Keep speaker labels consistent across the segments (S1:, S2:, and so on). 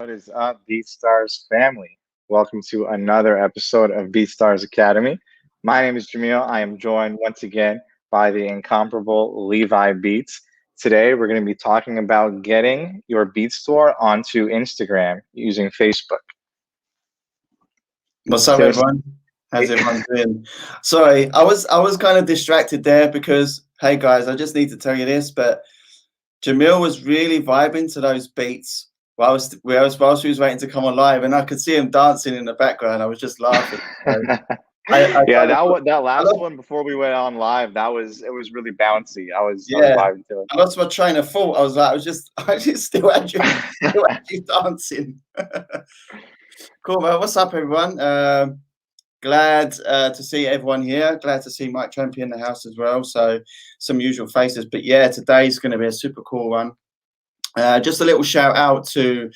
S1: What is up, BeatStars family? Welcome to another episode of BeatStars Academy. My name is Jamil. I am joined once again by the incomparable Levi Beats. Today, we're going to be talking about getting your beat store onto Instagram using Facebook.
S2: What's up,
S1: Just,
S2: everyone? How's everyone doing? Sorry, I was kind of distracted there because, hey guys, I just need to tell you this, but Jamil was really vibing to those beats whilst he was waiting to come on live, and I could see him dancing in the background. I was just laughing. So I
S1: yeah,
S2: kind of thought,
S1: that
S2: I
S1: last
S2: lost,
S1: one before we went on live, it was really bouncy. I was
S2: yeah,
S1: vibing to
S2: I lost my train of thought. I just still had you, still
S1: it.
S2: had you dancing. Cool, man. What's up, everyone? Glad to see everyone here. Glad to see Mike Champion in the house as well. So some usual faces. But yeah, today's going to be a super cool one. Just a little shout out to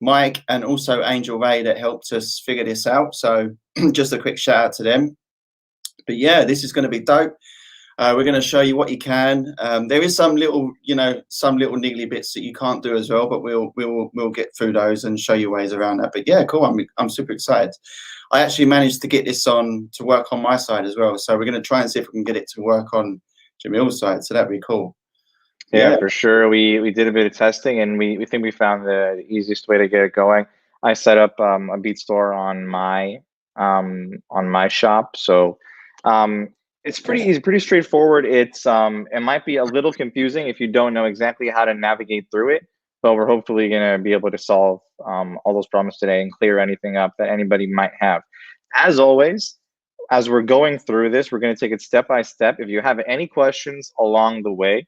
S2: Mike and also Angel Ray that helped us figure this out. So just a quick shout out to them. But yeah, this is going to be dope. We're going to show you what you can. There is some little niggly bits that you can't do as well, but we'll get through those and show you ways around that. But yeah, cool. I'm super excited. I actually managed to get this on to work on my side as well. So we're going to try and see if we can get it to work on Jamil's side. So that'd be cool.
S1: Yeah, for sure. We did a bit of testing, and we think we found the easiest way to get it going. I set up a beat store on my shop, so it's pretty easy, pretty straightforward. It might be a little confusing if you don't know exactly how to navigate through it, but we're hopefully going to be able to solve all those problems today and clear anything up that anybody might have. As always, as we're going through this, we're going to take it step by step. If you have any questions along the way,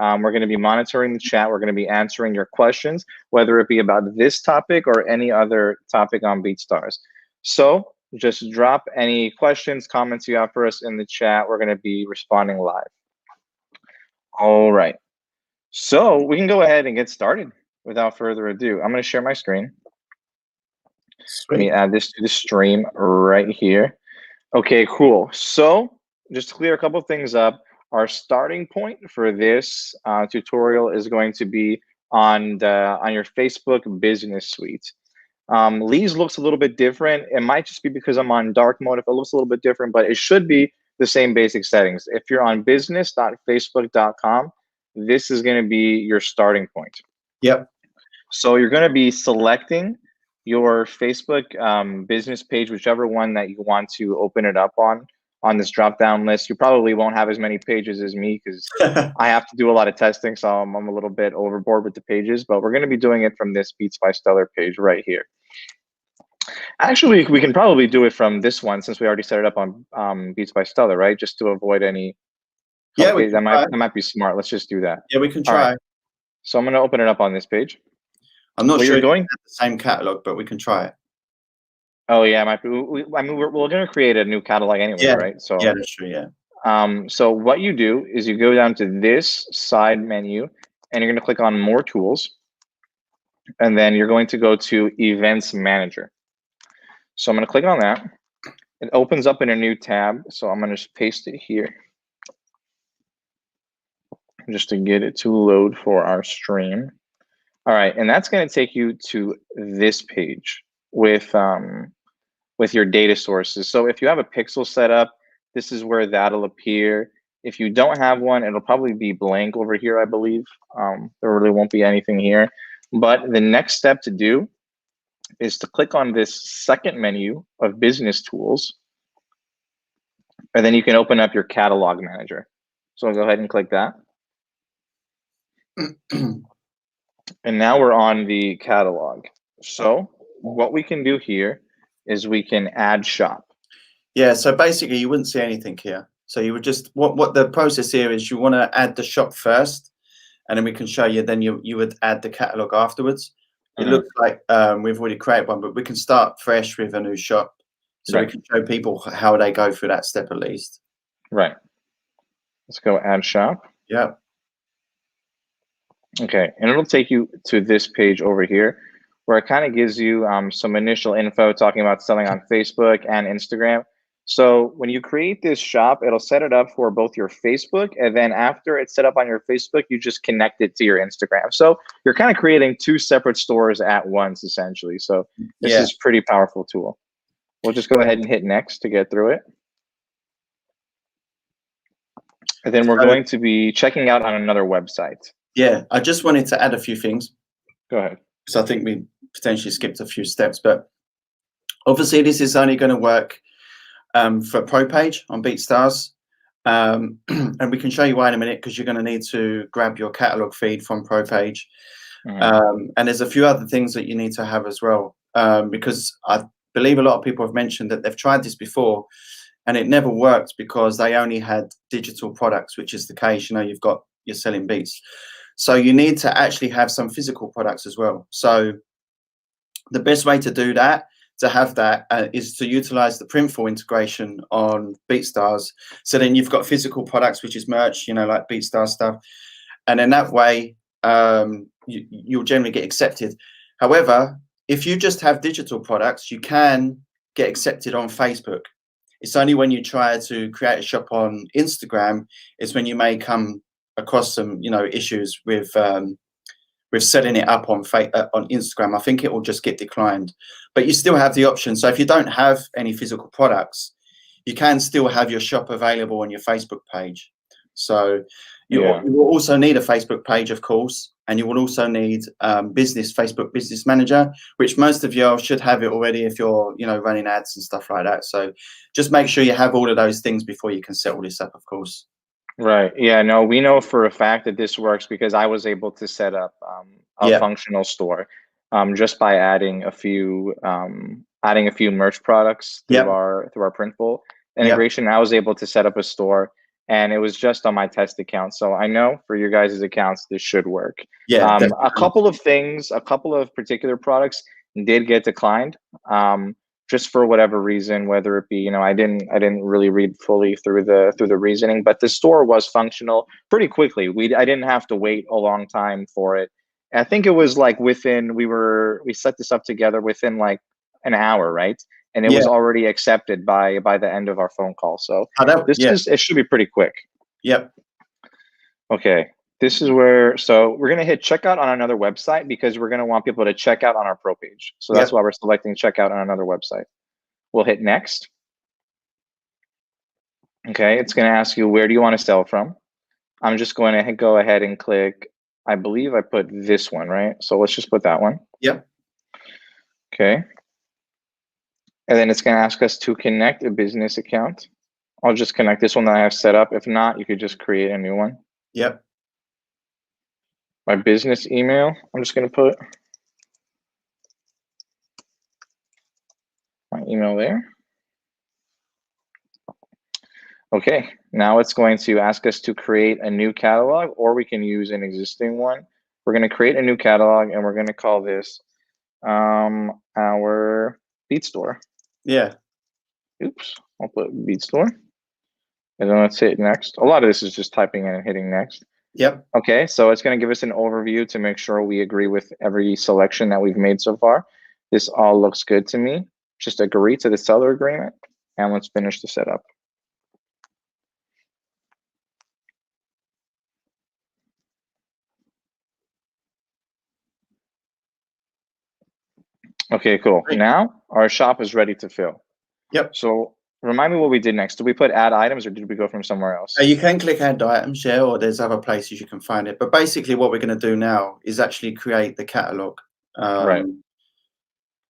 S1: we're going to be monitoring the chat. We're going to be answering your questions, whether it be about this topic or any other topic on BeatStars. So just drop any questions, comments you have for us in the chat. We're going to be responding live. All right. So we can go ahead and get started without further ado. I'm going to share my screen.
S2: Sweet.
S1: Let me add this to the stream right here. Okay, cool. So just to clear a couple things up, our starting point for this tutorial is going to be on your Facebook Business Suite. Lee's looks a little bit different. It might just be because I'm on dark mode if it looks a little bit different, but it should be the same basic settings. If you're on business.facebook.com, this is going to be your starting point.
S2: Yep.
S1: So you're going to be selecting your Facebook business page, whichever one that you want to open it up on this drop-down list. You probably won't have as many pages as me because I have to do a lot of testing, so I'm a little bit overboard with the pages, but we're going to be doing it from this Beats by Stellar page right here. Actually, we can probably do it from this one since we already set it up on Beats by Stellar, right? Just to avoid any.
S2: Yeah,
S1: that might be smart. Let's just do that.
S2: Yeah, we can try.
S1: Right. So I'm going to open it up on this page.
S2: I'm not sure you're going to have the same catalog, but we can try it.
S1: Oh yeah, it might be. I mean, we're going to create a new catalog anyway, right? So
S2: yeah, that's true. Yeah.
S1: So what you do is you go down to this side menu, and you're going to click on More Tools, and then you're going to go to Events Manager. So I'm going to click on that. It opens up in a new tab. So I'm going to just paste it here, just to get it to load for our stream. All right, and that's going to take you to this page with your data sources. So if you have a pixel set up, this is where that'll appear. If you don't have one, it'll probably be blank over here, I believe. There really won't be anything here. But the next step to do is to click on this second menu of business tools, and then you can open up your catalog manager. So I'll go ahead and click that. And now we're on the catalog. So what we can do here is we can add shop.
S2: Yeah, so basically you wouldn't see anything here. So you would just, what the process here is, you want to add the shop first, and then we can show you, then you would add the catalog afterwards. It looks like we've already created one, but we can start fresh with a new shop. So we can show people how they go through that step at least.
S1: Right. Let's go add shop.
S2: Yeah.
S1: Okay, and it'll take you to this page over here where it kind of gives you some initial info talking about selling on Facebook and Instagram. So when you create this shop, it'll set it up for both your Facebook, and then after it's set up on your Facebook, you just connect it to your Instagram. So you're kind of creating two separate stores at once, essentially. So this
S2: Yeah.
S1: is pretty powerful tool. We'll just go ahead and hit next to get through it. And then we're going to be checking out on another website.
S2: Yeah, I just wanted to add a few things.
S1: Go ahead.
S2: So I think we potentially skipped a few steps, but obviously this is only going to work for Pro page on BeatStars. And we can show you why in a minute, because you're going to need to grab your catalog feed from Pro page. And there's a few other things that you need to have as well, because I believe a lot of people have mentioned that they've tried this before and it never worked because they only had digital products, which is the case. You know, you're selling beats. So you need to actually have some physical products as well. So the best way to do that, to have that, is to utilize the Printful integration on BeatStars. So then you've got physical products, which is merch, you know, like BeatStars stuff. And then that way you'll generally get accepted. However, if you just have digital products, you can get accepted on Facebook. It's only when you try to create a shop on Instagram is when you may come across some, you know, issues with setting it up on Instagram. I think it will just get declined, but you still have the option. So if you don't have any physical products, you can still have your shop available on your Facebook page. So you will also need a Facebook page, of course, and you will also need Facebook Business Manager, which most of you should have it already if you're, you know, running ads and stuff like that. So just make sure you have all of those things before you can set all this up, of course.
S1: Right. Yeah, no, we know for a fact that this works because I was able to set up a functional store just by adding a few merch products through our Printful integration. I was able to set up a store, and it was just on my test account. So I know for your guys' accounts, this should work.
S2: Yeah.
S1: A couple of particular products did get declined. Just for whatever reason, whether it be, you know, I didn't really read fully through the reasoning, but the store was functional pretty quickly. I didn't have to wait a long time for it. I think it was like we set this up together within like an hour, right? And it was already accepted by the end of our phone call. So it should be pretty quick.
S2: Yep.
S1: Okay. This is where, so we're going to hit checkout on another website because we're going to want people to check out on our Pro page. So that's why we're selecting checkout on another website. We'll hit next. Okay, it's going to ask you, where do you want to sell from? I'm just going to go ahead and click, I believe I put this one, right? So let's just put that one.
S2: Yep.
S1: Okay. And then it's going to ask us to connect a business account. I'll just connect this one that I have set up. If not, you could just create a new one.
S2: Yep.
S1: My business email, I'm just going to put my email there. Okay, now it's going to ask us to create a new catalog, or we can use an existing one. We're going to create a new catalog, and we're going to call this our Beat Store.
S2: Yeah.
S1: Oops, I'll put Beat Store. And then let's hit next. A lot of this is just typing in and hitting next.
S2: Yep.
S1: Okay, so it's going to give us an overview to make sure we agree with every selection that we've made so far. This all looks good to me. Just agree to the seller agreement, and let's finish the setup. Okay, cool.
S2: Great.
S1: Now our shop is ready to fill.
S2: Yep.
S1: So remind me what we did next. Did we put add items, or did we go from somewhere else?
S2: You can click add items, yeah, or there's other places you can find it. But basically what we're going to do now is actually create the catalog.
S1: Right.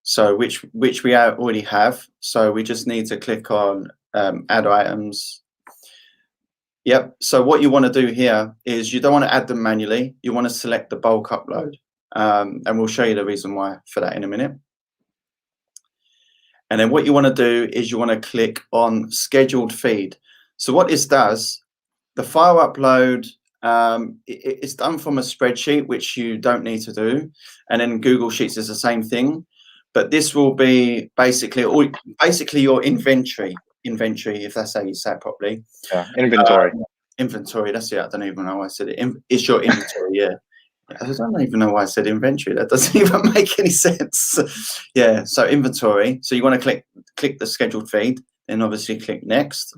S2: So which we already have. So we just need to click on add items. Yep. So what you want to do here is you don't want to add them manually. You want to select the bulk upload. And we'll show you the reason why for that in a minute. And then what you want to do is you want to click on scheduled feed. So what this does, the file upload, it's done from a spreadsheet, which you don't need to do. And then Google Sheets is the same thing. But this will be basically your inventory, if that's how you say it properly.
S1: Yeah, inventory.
S2: Inventory, that's it. I don't even know why I said it. It's your inventory, yeah. I don't even know why I said inventory. That doesn't even make any sense. Yeah, so inventory. So you want to click the scheduled feed. then obviously click next.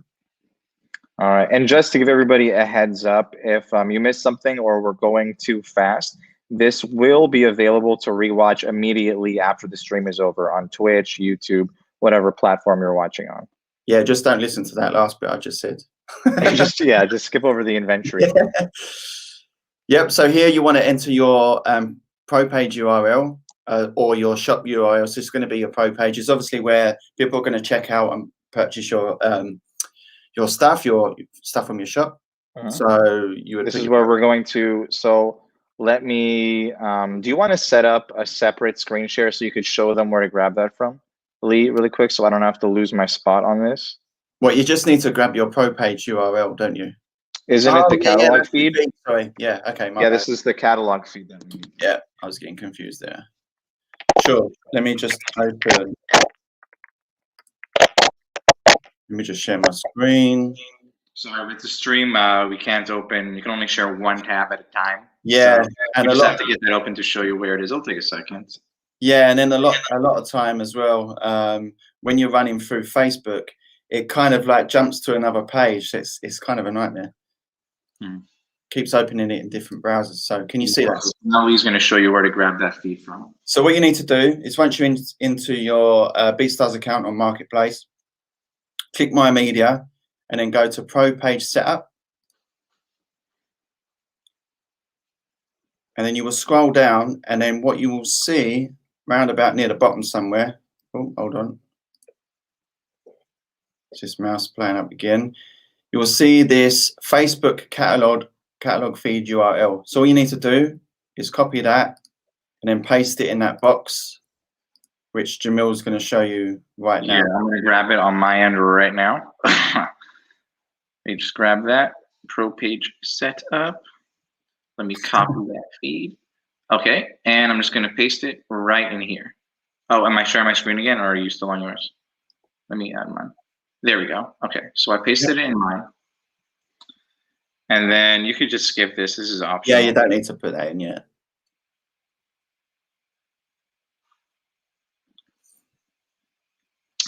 S1: All right, and just to give everybody a heads up, if you missed something or we're going too fast, this will be available to rewatch immediately after the stream is over on Twitch, YouTube, whatever platform you're watching on.
S2: Yeah, just don't listen to that last bit I just said.
S1: just skip over the inventory.
S2: Yeah. Yep. So here you want to enter your pro page URL or your shop URL. So it's going to be your pro page. It's obviously where people are going to check out and purchase your stuff from your shop. So you would.
S1: This is where we're going to. So let me. Do you want to set up a separate screen share so you could show them where to grab that from, Lee, really quick, so I don't have to lose my spot on this?
S2: Well, you just need to grab your pro page URL, don't you?
S1: Isn't it the catalog feed?
S2: Sorry. Yeah. Okay.
S1: Yeah, this is the catalog feed. Then.
S2: Yeah, I was getting confused there. Sure. Let me just open. Let me just share my screen.
S1: Sorry, with the stream, we can't open. You can only share one tab at a time.
S2: Yeah,
S1: so and you just have to get that open to show you where it is. It'll take a second.
S2: Yeah, and then a lot of time as well. When you're running through Facebook, it kind of like jumps to another page. It's kind of a nightmare. Keeps opening it in different browsers. So can you see that?
S1: Now he's going to show you where to grab that feed from.
S2: So what you need to do is once you're into your BeatStars account on Marketplace, click My Media, and then go to Pro Page Setup. And then you will scroll down, and then what you will see round about near the bottom somewhere. Oh, hold on. It's this mouse playing up again. You will see this Facebook catalog feed URL. So all you need to do is copy that and then paste it in that box, which Jamil's going to show you right now.
S1: Yeah, I'm going to grab it on my end right now. Let me just grab that pro page setup. Let me copy that feed. Okay, and I'm just going to paste it right in here. Oh, am I sharing my screen again, or are you still on yours? Let me add mine. There we go. Okay, so I pasted it in mine. And then you could just skip this. This is optional.
S2: Yeah, you don't need to put that in yet.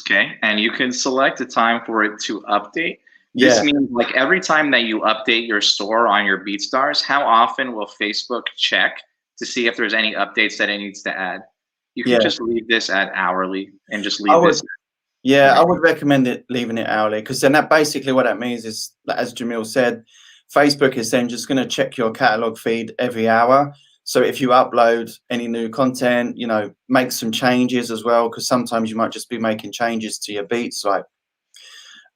S1: Okay, and you can select a time for it to update. This means like every time that you update your store on your BeatStars, how often will Facebook check to see if there's any updates that it needs to add? You can just leave this at hourly and just leave this.
S2: Yeah, I would recommend leaving it hourly, because then that basically what that means is, as Jamil said, Facebook is then just going to check your catalog feed every hour. So if you upload any new content, you know, make some changes as well, because sometimes you might just be making changes to your beats, like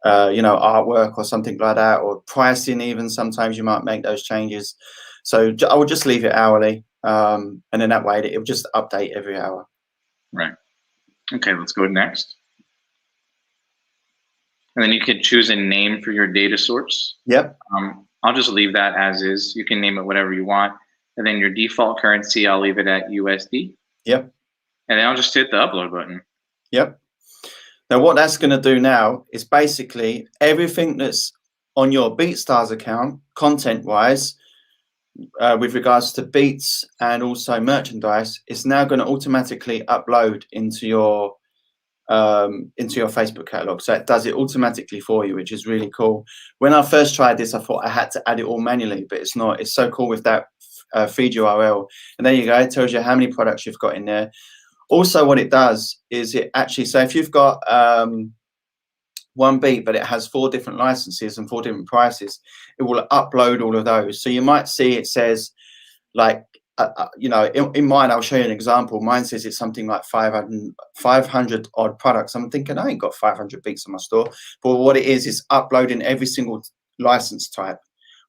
S2: you know, artwork or something like that, or pricing even. Sometimes you might make those changes. So I would just leave it hourly, and then that way it will just update every hour.
S1: Right. Okay, let's go next. And then you can choose a name for your data source.
S2: Yep.
S1: I'll just leave that as is. You can name it whatever you want. And then your default currency, I'll leave it at USD.
S2: Yep.
S1: And then I'll just hit the upload button.
S2: Yep. Now what that's going to do now is basically everything that's on your BeatStars account, content-wise, with regards to beats and also merchandise, is now going to automatically upload into your Facebook catalog. So it does it automatically for you, which is really cool. When I first tried this, I thought I had to add it all manually, but it's not. It's so cool with that feed URL. And there you go. It tells you how many products you've got in there. Also, what it does is it actually, so if you've got one beat, but it has 4 different licenses and 4 different prices, it will upload all of those. So you might see it says like, you know, in mine, I'll show you an example. Mine says it's something like 500 odd products. I'm thinking I ain't got 500 beats in my store. But what it is uploading every single license type,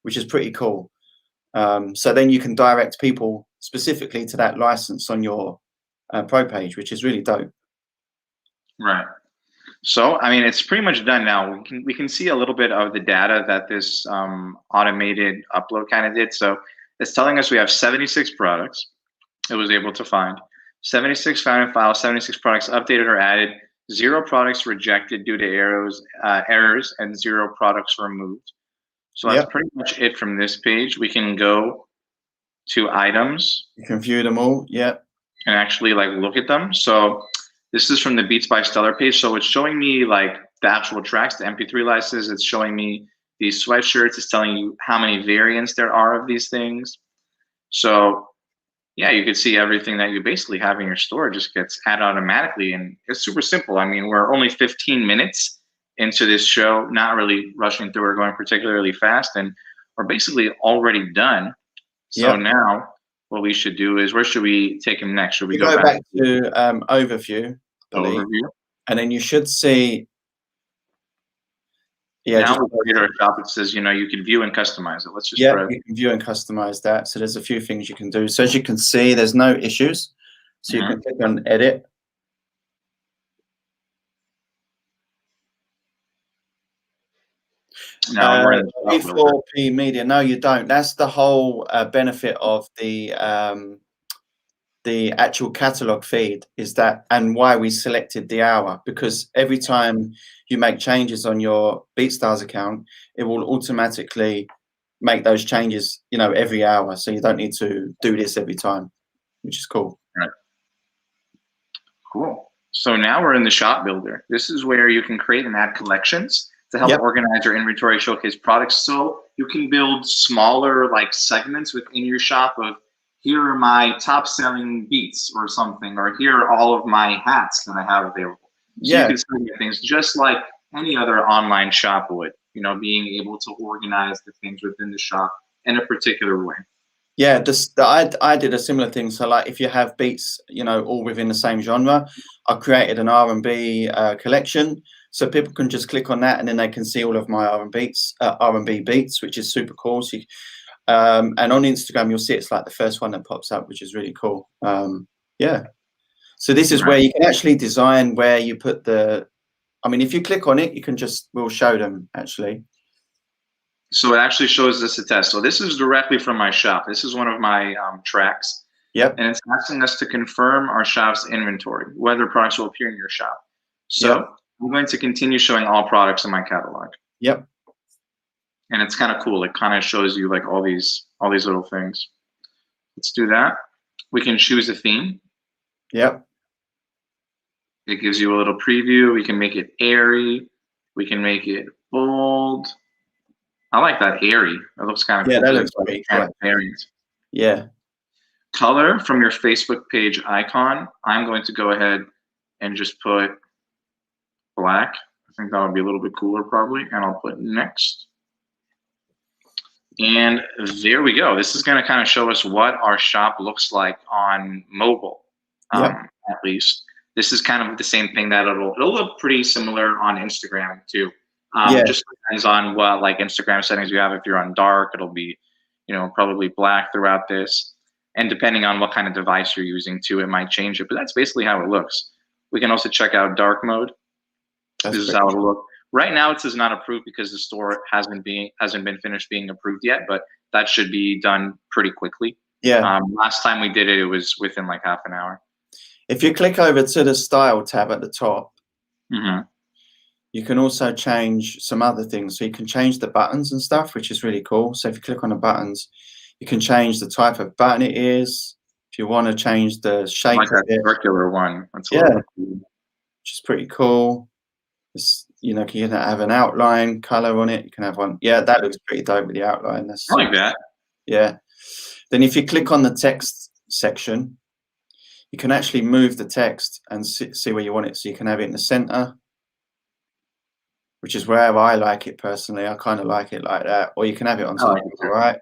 S2: which is pretty cool. So then you can direct people specifically to that license on your pro page, which is really dope.
S1: Right. So, I mean, it's pretty much done now. We can see a little bit of the data that this automated upload kind of did. So it's telling us we have 76 products it was able to find. 76 found in files, 76 products updated or added, 0 products rejected due to errors, and 0 products removed. So that's pretty much it from this page. We can go to items.
S2: You can view them all, and
S1: actually like look at them. So this is from the Beats by Stellar page. So it's showing me like the actual tracks, the MP3 licenses. It's showing me these sweatshirts. It's telling you how many variants there are of these things. So yeah, you could see everything that you basically have in your store just gets added automatically, and it's super simple. I mean, we're only 15 minutes into this show, not really rushing through or going particularly fast, and we're basically already done. So
S2: Yep.
S1: now what we should do is, where should we take him next? Should we
S2: You
S1: go
S2: go
S1: back
S2: back to overview, I
S1: to
S2: believe,
S1: overview?
S2: and then you should see. Yeah,
S1: Now
S2: just
S1: we create our shop. It says, you know, you can view and customize it. Let's just
S2: yeah,
S1: press.
S2: you can view and customize that. So there's a few things you can do. So as you can see, there's no issues. So you can click on edit.
S1: Now we're in the shop builder.
S2: E4P media. No, you don't. That's the whole benefit of the actual catalog feed, is that, and why we selected the hour, because every time you make changes on your BeatStars account, it will automatically make those changes, you know, every hour. So you don't need to do this every time, which is cool.
S1: Right. Cool. So now we're in the shop builder. This is where you can create and add collections to help organize your inventory, showcase products. So you can build smaller like segments within your shop of, here are my top selling beats or something, or here are all of my hats that I have available. So you can segment things just like any other online shop would, you know, being able to organize the things within the shop in a particular way.
S2: Yeah, I did a similar thing. So like if you have beats, you know, all within the same genre, I created an R&B collection. So people can just click on that and then they can see all of my R&B beats, which is super cool. So you, and on Instagram, you'll see it's like the first one that pops up, which is really cool. Yeah. So this is where you can actually design where you put the, I mean, if you click on it, you can just, we'll show them actually.
S1: So it actually shows us a test. So this is directly from my shop. This is one of my tracks.
S2: Yep.
S1: And it's asking us to confirm our shop's inventory, whether products will appear in your shop. So I'm going to continue showing all products in my catalog.
S2: Yep.
S1: And it's kind of cool. It kind of shows you like all these little things. Let's do that. We can choose a theme.
S2: Yep.
S1: It gives you a little preview. We can make it airy. We can make it bold. I like that airy. That looks kind of cool.
S2: Yeah, that looks great. Yeah.
S1: Color from your Facebook page icon. I'm going to go ahead and just put black. I think that would be a little bit cooler probably. And I'll put next. And there we go. This is going to kind of show us what our shop looks like on mobile, at least. This is kind of the same thing that it'll look pretty similar on Instagram too. Just depends on what like Instagram settings you have. If you're on dark, it'll be, you know, probably black throughout this. And depending on what kind of device you're using too, it might change it. But that's basically how it looks. We can also check out dark mode. This is how it'll look. Right now it says not approved because the store hasn't been finished being approved yet, but that should be done pretty quickly.
S2: Yeah.
S1: Last time we did it, it was within like half an hour.
S2: If you click over to the style tab at the top, you can also change some other things. So you can change the buttons and stuff, which is really cool. So if you click on the buttons, you can change the type of button it is. If you want to change the shape
S1: like that
S2: of it.
S1: circular one. That's
S2: Cool.
S1: Which
S2: is pretty cool. It's, you know, you can have an outline color on it. You can have one. Yeah, that looks pretty dope with the outline. That's
S1: I like that.
S2: Yeah. Then if you click on the text section, you can actually move the text and see where you want it. So you can have it in the center, which is where I like it personally. I kind of like it like that. Or you can have it on top, right?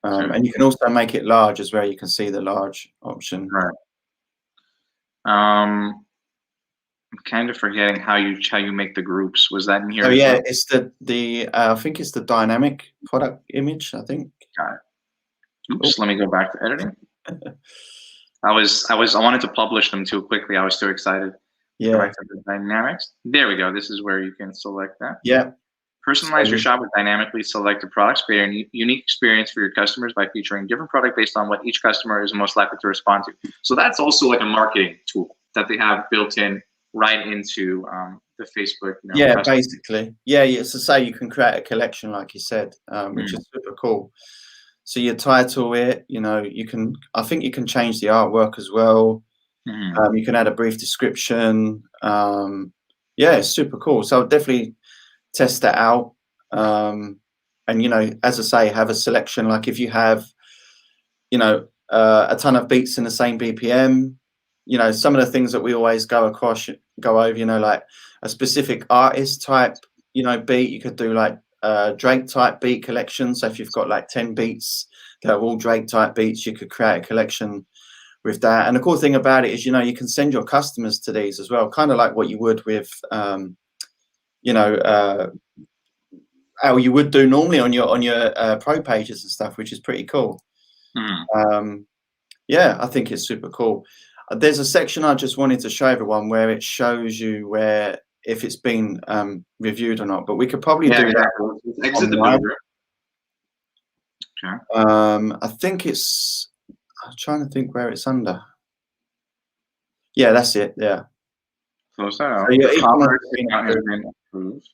S2: And you can also make it large as well. You can see the large option.
S1: Right. I'm kind of forgetting how you make the groups. Was that in here?
S2: Oh yeah, it's the I think it's the dynamic product image. I think.
S1: Got it. Oops. Let me go back to editing. I wanted to publish them too quickly. I was too excited.
S2: Yeah.
S1: Go back to the dynamics. There we go. This is where you can select that.
S2: Yeah.
S1: Personalize your shop with dynamically selected products. Create a unique experience for your customers by featuring different product based on what each customer is most likely to respond to. So that's also like a marketing tool that they have built in right into the Facebook. You know,
S2: yeah, basically. Yeah, it's to say you can create a collection, like you said, which is super cool. So you title it, you know, you can, I think you can change the artwork as well. You can add a brief description. yeah, it's super cool. So I'll definitely test that out. And you know, as I say, have a selection. Like if you have, you know, a ton of beats in the same BPM, you know, some of the things that we always go over, you know, like a specific artist type, you know, beat. You could do like Drake type beat collection. So if you've got like 10 beats that are all Drake type beats, you could create a collection with that. And the cool thing about it is, you know, you can send your customers to these as well, kind of like what you would with, you know, how you would do normally on your pro pages and stuff, which is pretty cool. Yeah, I think it's super cool. There's a section I just wanted to show everyone where it shows you where if it's been reviewed or not, but we could probably do that.
S1: Let's exit the builder.
S2: Okay. I think it's. I'm trying to think where it's under. Yeah, that's it. Yeah.
S1: Close that out.
S2: So your
S1: e-commerce account has been approved.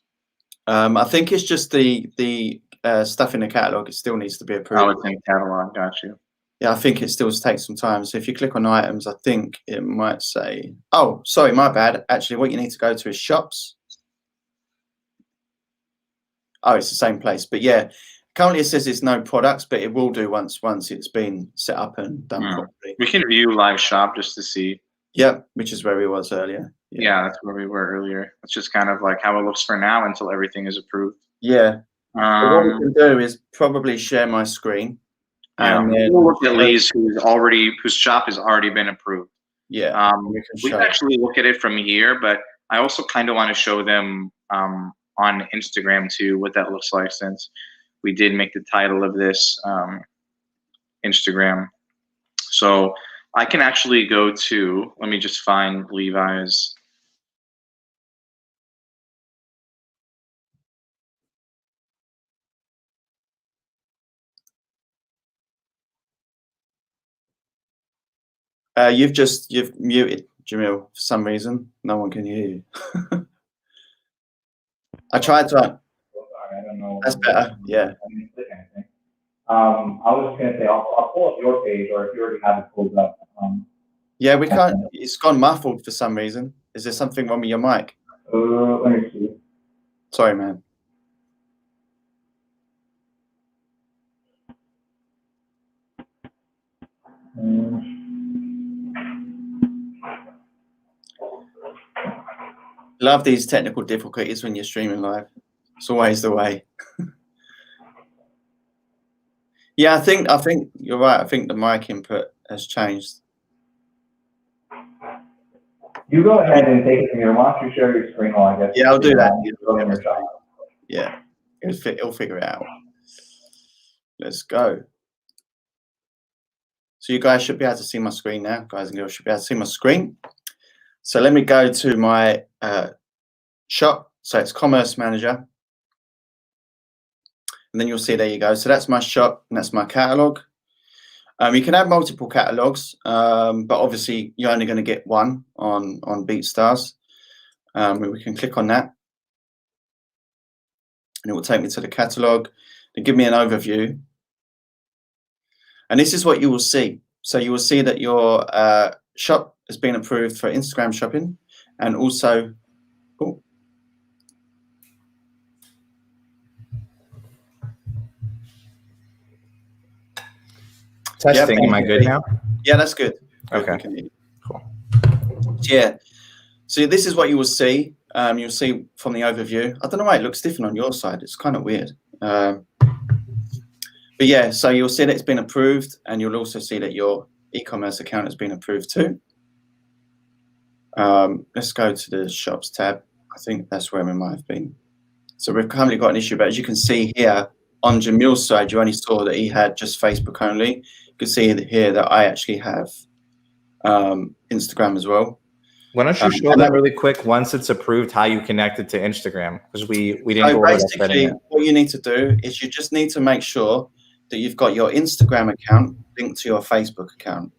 S2: I think it's just the stuff in the catalog. It still needs to be approved.
S1: Oh, it's in catalog. Got you.
S2: Yeah, I think it still takes some time. So if you click on items, I think it might say, oh, sorry, my bad. Actually, what you need to go to is shops. Oh, it's the same place. But yeah, currently it says it's no products, but it will do once it's been set up and done properly.
S1: We can view live shop just to see.
S2: Yep, which is where we was earlier.
S1: Yeah, that's where we were earlier. It's just kind of like how it looks for now until everything is approved.
S2: Yeah. What we can do is probably share my screen.
S1: And then we'll look at Lee's whose shop has already been approved.
S2: Yeah.
S1: We can actually look at it from here, but I also kind of want to show them on Instagram too what that looks like, since we did make the title of this Instagram. So I can actually go to, let me just find Levi's.
S2: You've muted Jamil for some reason. No one can hear you. I tried to.
S1: Sorry, I don't know.
S2: That's better. Yeah.
S1: I didn't click anything. I was just gonna say I'll pull up your page, or if you already have it pulled up.
S2: Yeah, we can't. It's gone muffled for some reason. Is there something wrong with your mic?
S1: Let me see.
S2: Sorry, man. Love these technical difficulties when you're streaming live. It's always the way. Yeah, I think you're right. I think the mic input has changed.
S1: You go ahead and take it from here. Why don't you share your screen while I get?
S2: Yeah, I'll do that.
S1: Yeah,
S2: it'll figure it out. Let's go. So you guys should be able to see my screen now. Guys and girls should be able to see my screen. So let me go to my shop. So it's Commerce Manager. And then you'll see, there you go. So that's my shop and that's my catalog. You can have multiple catalogs, but obviously you're only going to get one on BeatStars. We can click on that. And it will take me to the catalog to give me an overview. And this is what you will see. So you will see that your shop has been approved for Instagram shopping, and also,
S3: testing. Am I good now?
S2: Yeah, that's good.
S3: Okay.
S2: Cool. Yeah. So this is what you will see. You'll see from the overview. I don't know why it looks different on your side. It's kind of weird. But yeah, so you'll see that it's been approved, and you'll also see that your e-commerce account has been approved too. Let's go to the shops tab. I think that's where we might have been. So we've currently got an issue, but as you can see here on Jamil's side, you only saw that he had just Facebook only. You can see here that I actually have Instagram as well.
S3: Why don't you show that really quick once it's approved, how you connect it to Instagram? Because we didn't go over that setting yet.
S2: What you need to do is you just need to make sure that you've got your Instagram account linked to your Facebook account.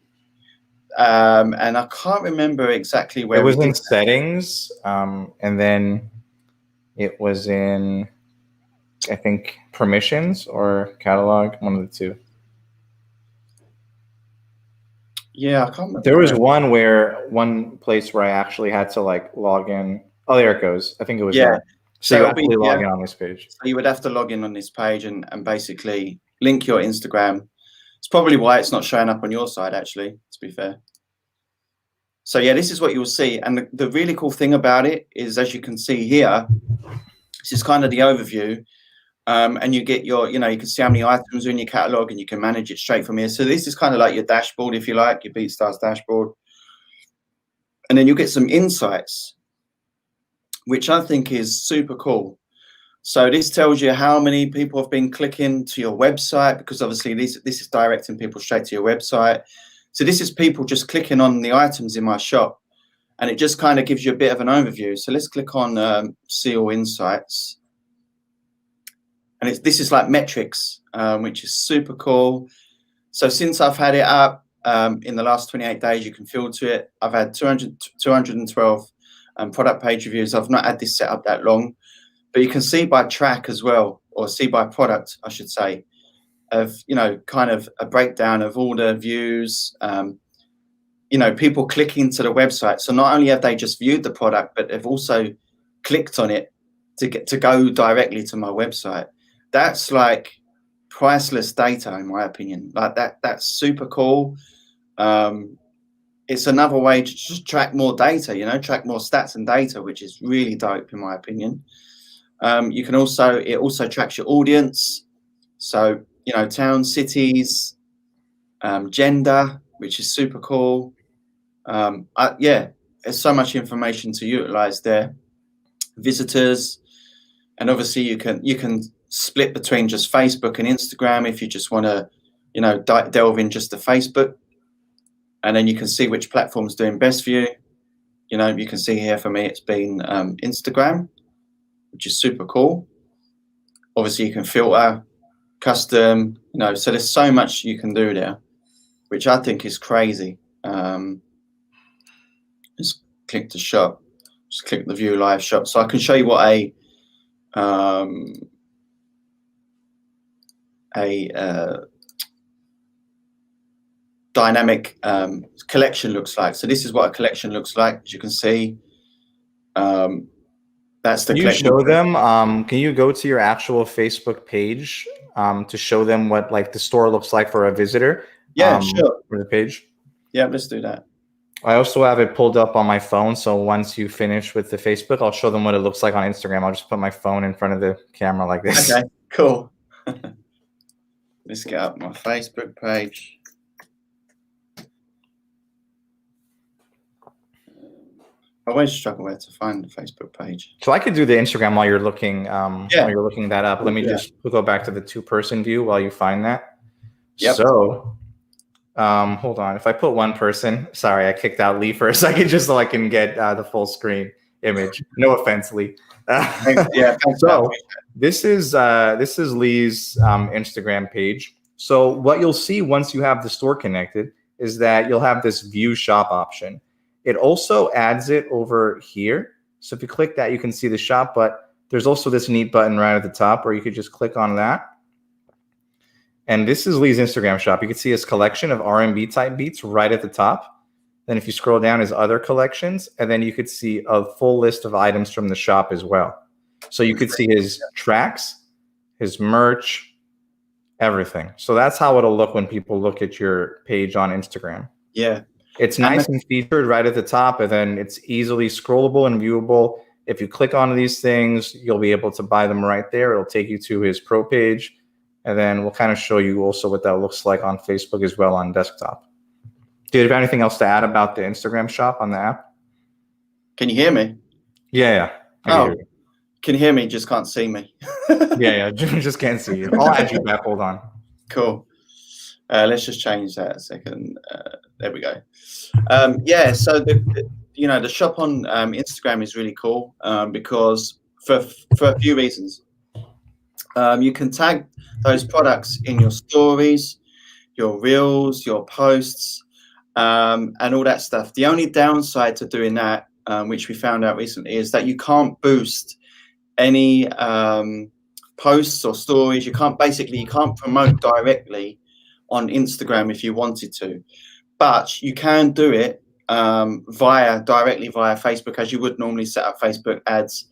S2: And I can't remember exactly where
S3: it was in settings, and then it was in, I think, permissions or catalog, one of the two.
S2: Yeah, I can't remember.
S3: There was one place where I actually had to like log in Oh, there it goes. I think it was
S2: Yeah.
S3: that. So you actually log in on this page.
S2: So you would have to log in on this page and basically link your Instagram. It's probably why it's not showing up on your side, actually, to be fair. So yeah, this is what you'll see. And the really cool thing about it is, as you can see here, this is kind of the overview. And you get your, you can see how many items are in your catalog, and you can manage it straight from here. So this is kind of like your dashboard, if you like, your BeatStars dashboard. And then you get some insights, which I think is super cool. So this tells you how many people have been clicking to your website, because obviously this is directing people straight to your website. So this is people just clicking on the items in my shop, and it just kind of gives you a bit of an overview. So let's click on See All Insights. And this is like metrics, which is super cool. So since I've had it up in the last 28 days, you can filter it. I've had 212 product page reviews. I've not had this set up that long, but you can see by track as well, or see by product, I should say, of, kind of a breakdown of all the views, people clicking to the website. So not only have they just viewed the product, but they've also clicked on it to go directly to my website. That's like priceless data, in my opinion. Like that's super cool. It's another way to just track more data, track more stats and data, which is really dope, in my opinion. It also tracks your audience. So, towns, cities, gender, which is super cool. There's so much information to utilize there. Visitors, and obviously you can split between just Facebook and Instagram if you just want to, delve in just to Facebook, and then you can see which platform's doing best for you. You can see here for me it's been Instagram, which is super cool. Obviously you can filter, custom, so there's so much you can do there, which I think is crazy. Just click to shop, just click the view live shop, so I can show you what a dynamic collection looks like. So this is what a collection looks like, as you can see. That's the collection.
S3: Can you show them? Can you go to your actual Facebook page to show them what the store looks like for a visitor?
S2: Yeah, sure.
S3: For the page.
S2: Yeah, let's do that.
S3: I also have it pulled up on my phone, so once you finish with the Facebook, I'll show them what it looks like on Instagram. I'll just put my phone in front of the camera like this.
S2: Okay, cool. Let's get up my Facebook page. I always struggle where to find the Facebook page.
S3: So I could do the Instagram while you're looking while you're looking that up. Let me just go back to the 2-person view while you find that. Yep. So hold on. If I put 1 person, sorry, I kicked out Lee for a second just so I can get the full screen image. No offense, Lee.
S2: Thanks.
S3: So this is Lee's Instagram page. So what you'll see once you have the store connected is that you'll have this view shop option. It also adds it over here. So if you click that, you can see the shop, but there's also this neat button right at the top where you could just click on that. And this is Lee's Instagram shop. You can see his collection of R&B type beats right at the top. Then if you scroll down, his other collections, and then you could see a full list of items from the shop as well. So you could see his tracks, his merch, everything. So that's how it'll look when people look at your page on Instagram.
S2: Yeah.
S3: It's nice and featured right at the top, and then it's easily scrollable and viewable. If you click on these things, you'll be able to buy them right there. It'll take you to his pro page, and then we'll kind of show you also what that looks like on Facebook as well on desktop. Do you have anything else to add about the Instagram shop on the app?
S2: Can you hear me?
S3: Yeah.
S2: Can you hear me? Just can't see me.
S3: yeah, just can't see you. I'll add you back. Hold on.
S2: Cool. Let's just change that a second. There we go. So the shop on Instagram is really cool because for a few reasons. You can tag those products in your stories, your reels, your posts, and all that stuff. The only downside to doing that, which we found out recently, is that you can't boost any posts or stories. You can't promote directly on Instagram if you wanted to, but you can do it directly via Facebook, as you would normally set up Facebook ads.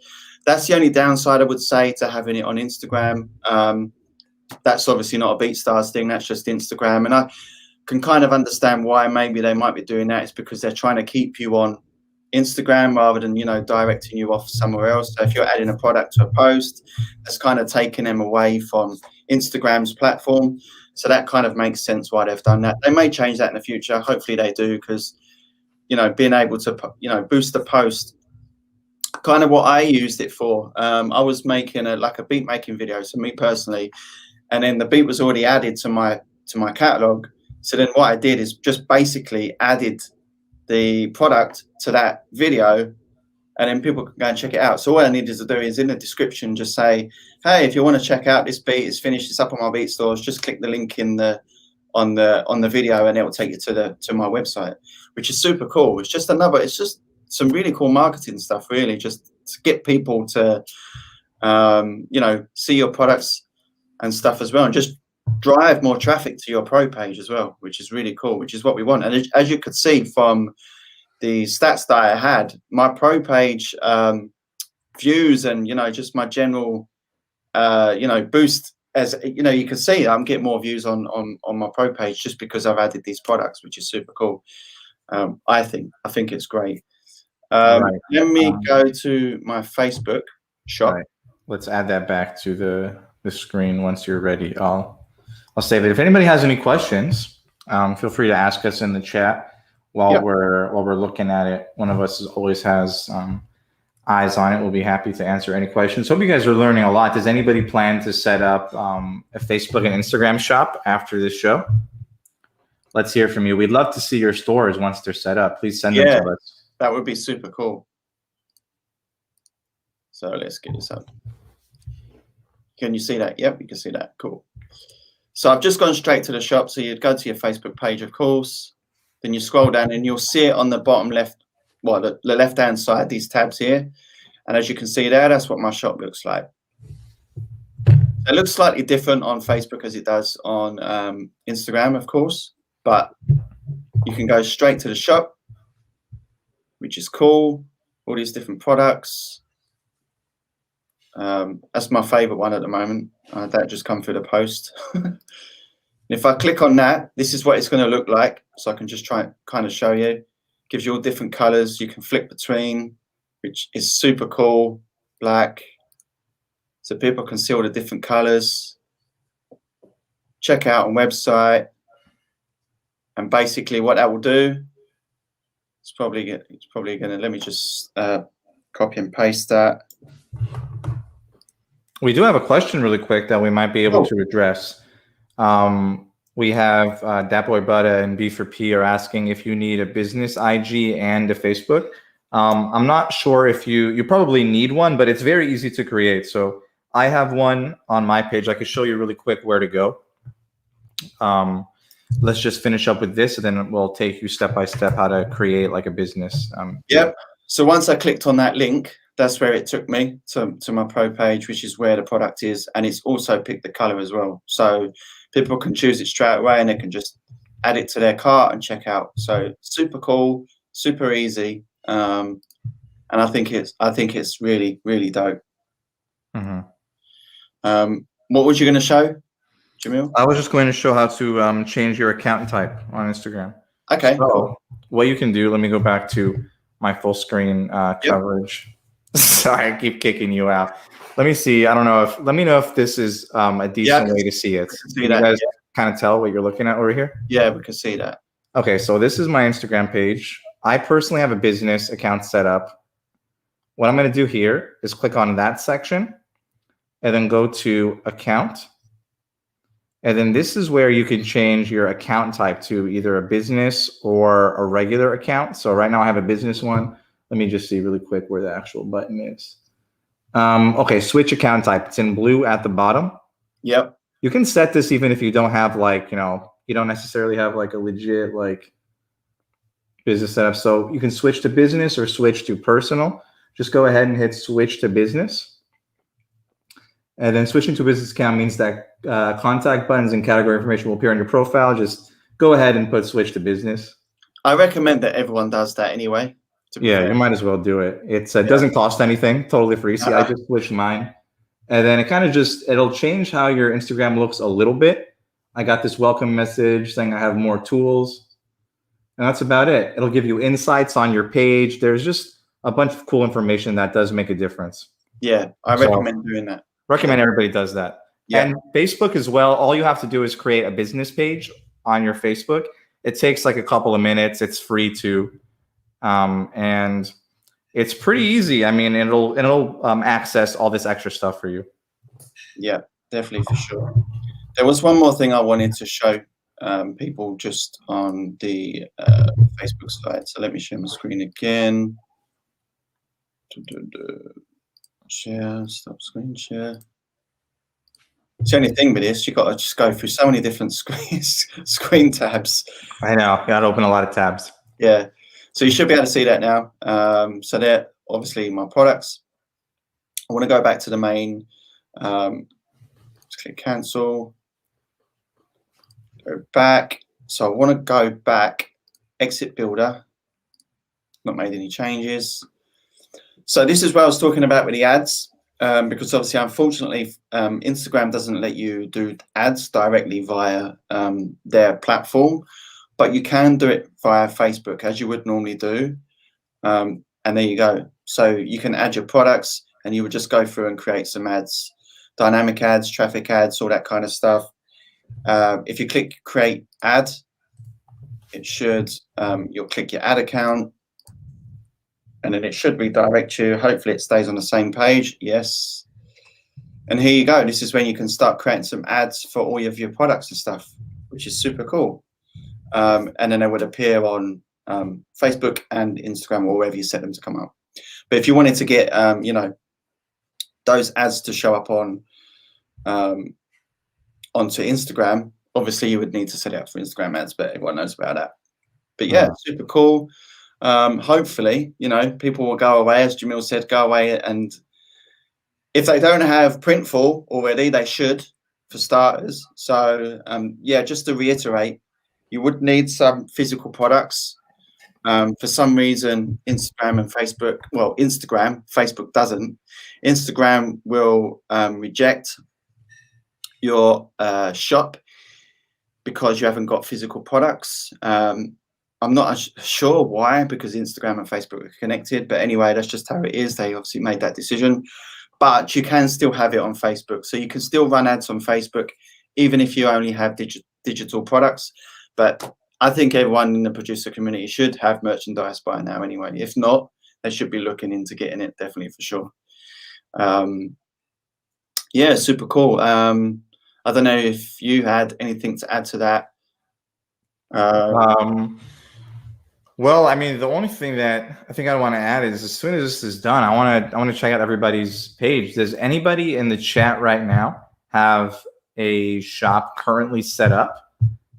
S2: That's the only downside I would say to having it on Instagram. That's obviously not a BeatStars thing. That's just Instagram, and I can kind of understand why maybe they might be doing that. It's because they're trying to keep you on Instagram rather than, you know, directing you off somewhere else. So if you're adding a product to a post, that's kind of taking them away from Instagram's platform. So that kind of makes sense why they've done that. They may change that in the future. Hopefully they do, because, you know, being able to, you know, boost the post, kind of what I used it for. I was making a beat making video, so me personally, and then the beat was already added to my catalog. So then what I did is just basically added the product to that video, and then people can go and check it out. So all I needed to do is in the description just say, hey, if you want to check out this beat, it's finished, it's up on my BeatStars, just click the link in the on the video, and it will take you to my website, which is super cool. It's just some really cool marketing stuff, really, just to get people to you know, see your products and stuff as well, and just drive more traffic to your pro page as well, which is really cool, which is what we want. And as you could see from the stats that I had, my pro page views and, you know, just my general you know, boost, as you know, you can see I'm getting more views on my pro page just because I've added these products, which is super cool. I think it's great.
S3: Right.
S2: Let me go to my Facebook shop.
S3: Right. Let's add that back to the screen once you're ready. I'll save it. If anybody has any questions, feel free to ask us in the chat while we're looking at it. One of us always has eyes on it. We'll be happy to answer any questions. Hope you guys are learning a lot. Does anybody plan to set up a Facebook and Instagram shop after this show? Let's hear from you. We'd love to see your stores once they're set up. Please send them to us.
S2: That would be super cool. So let's get this up. Can you see that? Yep, you can see that. Cool. So I've just gone straight to the shop. So you'd go to your Facebook page, of course. Then you scroll down and you'll see it on the bottom left, well, the left-hand side, these tabs here. And as you can see there, that's what my shop looks like. It looks slightly different on Facebook as it does on Instagram, of course. But you can go straight to the shop, which is cool. All these different products. That's my favorite one at the moment. That just come through the post. If I click on that, this is what it's going to look like. So I can just try and kind of show you. Gives you all different colors. You can flick between, which is super cool. Black. So people can see all the different colors. Check out on website. And basically what that will do, it's probably going to, let me just copy and paste that.
S3: We do have a question really quick that we might be able to address. We have Dat Boy Butter and B4P are asking if you need a business IG and a Facebook. I'm not sure if you probably need one, but it's very easy to create. So I have one on my page. I could show you really quick where to go. Let's just finish up with this, and then we'll take you step by step how to create like a business.
S2: Yep. So once I clicked on that link, that's where it took me to my pro page, which is where the product is. And it's also picked the color as well. So people can choose it straight away and they can just add it to their cart and check out. So super cool, super easy. And I think it's really, really dope.
S3: Mm-hmm.
S2: What was you going to show, Jamil?
S3: I was just going to show how to change your account type on Instagram.
S2: Okay.
S3: So
S2: cool.
S3: What you can do, let me go back to my full screen coverage. Sorry, I keep kicking you out. Let me see. I don't know if, let me know if this is a decent way to see it. Can you guys kind of tell what you're looking at over here?
S2: Yeah, we can see that.
S3: Okay, so this is my Instagram page. I personally have a business account set up. What I'm going to do here is click on that section and then go to account. And then this is where you can change your account type to either a business or a regular account. So right now I have a business one. Let me just see really quick where the actual button is. Okay, switch account type. It's in blue at the bottom.
S2: Yep.
S3: You can set this even if you don't have like, you don't necessarily have like a legit like business setup. So you can switch to business or switch to personal. Just go ahead and hit switch to business. And then switching to a business account means that contact buttons and category information will appear on your profile. Just go ahead and put switch to business.
S2: I recommend that everyone does that anyway. To be
S3: Yeah,
S2: fair.
S3: you might as well do it. It doesn't cost anything, totally free. See, I just switched mine. And then it kind of it'll change how your Instagram looks a little bit. I got this welcome message saying I have more tools. And that's about it. It'll give you insights on your page. There's just a bunch of cool information that does make a difference.
S2: Yeah, I recommend doing that.
S3: Recommend everybody does that.
S2: Yeah.
S3: And Facebook as well. All you have to do is create a business page on your Facebook. It takes like a couple of minutes. It's free too. And it's pretty easy. I mean, it'll access all this extra stuff for you.
S2: Yeah, definitely, for sure. There was one more thing I wanted to show people just on the Facebook side. So let me share my screen again. Share, stop screen share. It's the only thing with this, you got to just go through so many different screen tabs.
S3: I know, you got to open a lot of tabs.
S2: Yeah, so you should be able to see that now. So they're obviously my products. I want to go back to the main. Let's click cancel. Go back. So I want to go back. Exit builder. Not made any changes. So this is what I was talking about with the ads. Because obviously, unfortunately, Instagram doesn't let you do ads directly via their platform, but you can do it via Facebook as you would normally do. And there you go. So you can add your products and you would just go through and create some ads, dynamic ads, traffic ads, all that kind of stuff. If you click create ad, it should, you'll click your ad account. And then it should redirect you. Hopefully it stays on the same page. Yes. And here you go. This is when you can start creating some ads for all of your products and stuff, which is super cool. And then they would appear on Facebook and Instagram or wherever you set them to come up. But if you wanted to get, you know, those ads to show up on onto Instagram, obviously you would need to set it up for Instagram ads, but everyone knows about that. But yeah, super cool. Hopefully, you know, people will go away, as Jamil said, go away, and if they don't have Printful already, they should, for starters. So yeah, just to reiterate, you would need some physical products. For some reason, Instagram and Facebook, well, Facebook doesn't. Instagram will reject your shop because you haven't got physical products. I'm not sure why, because Instagram and Facebook are connected. But anyway, that's just how it is. They obviously made that decision. But you can still have it on Facebook. So you can still run ads on Facebook, even if you only have digital products. But I think everyone in the producer community should have merchandise by now anyway. If not, they should be looking into getting it, definitely, for sure. Yeah, super cool. I don't know if you had anything to add to that.
S3: Well, I mean, the only thing that I think I want to add is, as soon as this is done, I want to check out everybody's page. Does anybody in the chat right now have a shop currently set up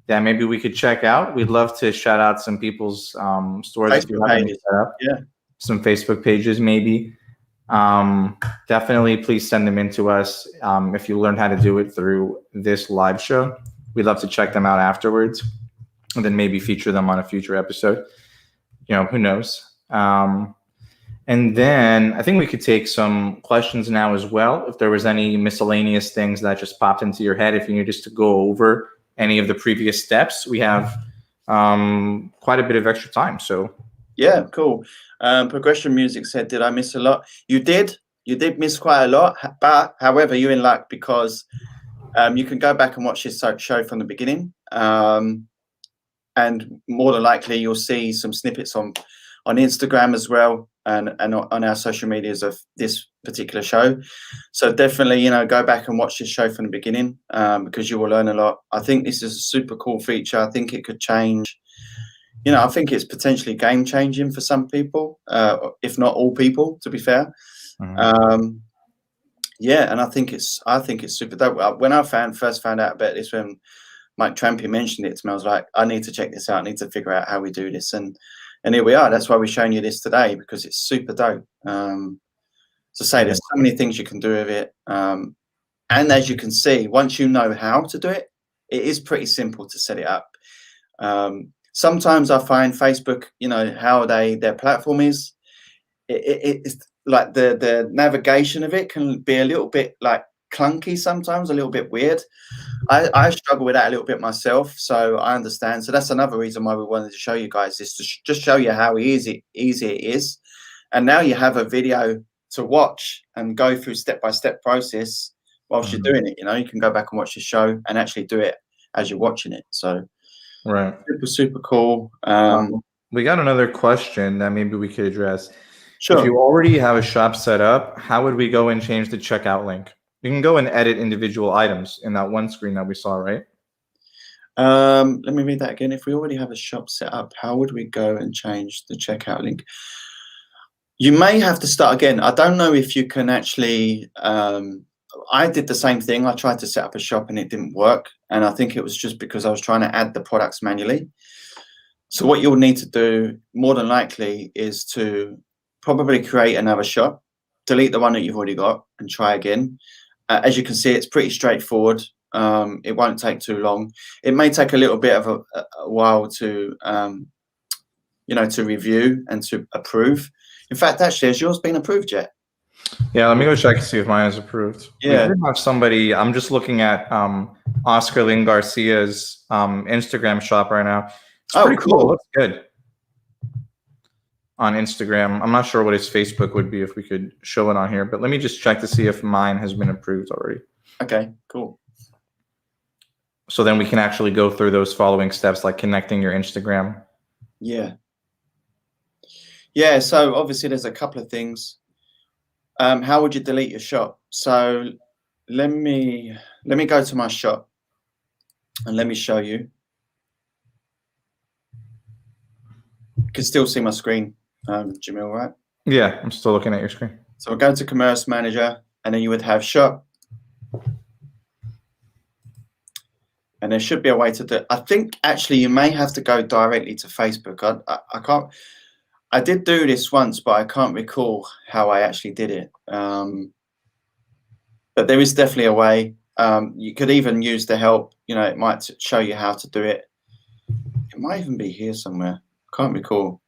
S3: that maybe we could check out? We'd love to shout out some people's stores if you have any set up.
S2: Yeah,
S3: some Facebook pages maybe. Definitely, please send them in to us. If you learn how to do it through this live show, we'd love to check them out afterwards, and then maybe feature them on a future episode. You know, who knows? And then I think we could take some questions now as well. If there was any miscellaneous things that just popped into your head, if you need us to go over any of the previous steps, we have quite a bit of extra time. So
S2: yeah, cool. Progression Music said, did I miss a lot? You did miss quite a lot, but however, you're in luck, because you can go back and watch this show from the beginning. And more than likely, you'll see some snippets on Instagram as well, and on our social medias of this particular show. So definitely, you know, go back and watch this show from the beginning, because you will learn a lot. I think this is a super cool feature. I think it could change. You know, I think it's potentially game changing for some people, if not all people, to be fair. Mm-hmm. Yeah, and I think it's super dope. When I first found out about this, when Mike Trampy mentioned it to me, I was like, I need to check this out. I need to figure out how we do this. And here we are. That's why we're showing you this today, because it's super dope. So say there's so many things you can do with it. And as you can see, once you know how to do it, it is pretty simple to set it up. sometimes I find Facebook, you know, how their platform is, it's like the navigation of it can be a little bit like clunky sometimes, a little bit weird. I struggle with that a little bit myself, so I understand. So that's another reason why we wanted to show you guys this, to just show you how easy it is. And now you have a video to watch and go through step-by-step process whilst you're doing it. You know, you can go back and watch the show and actually do it as you're watching it. So
S3: Right.
S2: super cool.
S3: We got another question that maybe we could address.
S2: Sure.
S3: If you already have a shop set up, how would we go and change the checkout link? You can go and edit individual items in that one screen that we saw, right?
S2: Let me read that again. If we already have a shop set up, how would we go and change the checkout link? You may have to start again. I don't know if you can actually, I did the same thing. I tried to set up a shop and it didn't work. And I think it was just because I was trying to add the products manually. So what you'll need to do more than likely is to probably create another shop, delete the one that you've already got and try again. As you can see, it's pretty straightforward. It won't take too long. It may take a little bit of a while to, you know, to review and to approve. In fact, actually, has yours been approved yet?
S3: Yeah, let me go check and see if mine is approved.
S2: Yeah.
S3: We did have somebody, I'm just looking at Oscar Lynn Garcia's Instagram shop right now. It's pretty cool. It looks good on Instagram. I'm not sure what his Facebook would be if we could show it on here, but let me just check to see if mine has been approved already.
S2: Okay, cool.
S3: So then we can actually go through those following steps, like connecting your Instagram.
S2: Yeah. Yeah, so obviously there's a couple of things. How would you delete your shop? So let me go to my shop and let me show you. You can still see my screen, Jamil, right?
S3: Yeah, I'm still looking at your screen.
S2: So I'll go to Commerce Manager and then you would have shop. And there should be a way to do it. I think actually you may have to go directly to Facebook. I can't. I did do this once, but I can't recall how I actually did it. But there is definitely a way. You could even use the help. You know, it might show you how to do it. It might even be here somewhere. Can't recall.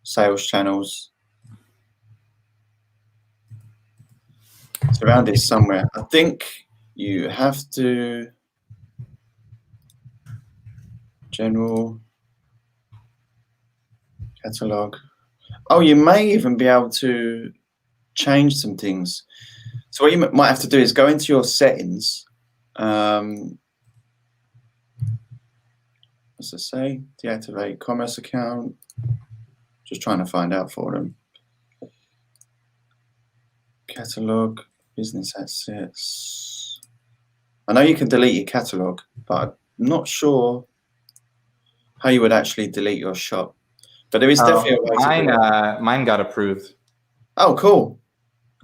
S2: Sales channels. It's around here somewhere. I think you have to. General catalog. Oh, you may even be able to change some things. So what you might have to do is go into your settings. What's it say? Deactivate commerce account. Just trying to find out for them. Catalog, business assets. I know you can delete your catalog, but I'm not sure how you would actually delete your shop. But there is definitely a way to do it.
S3: Mine got approved.
S2: Oh, cool.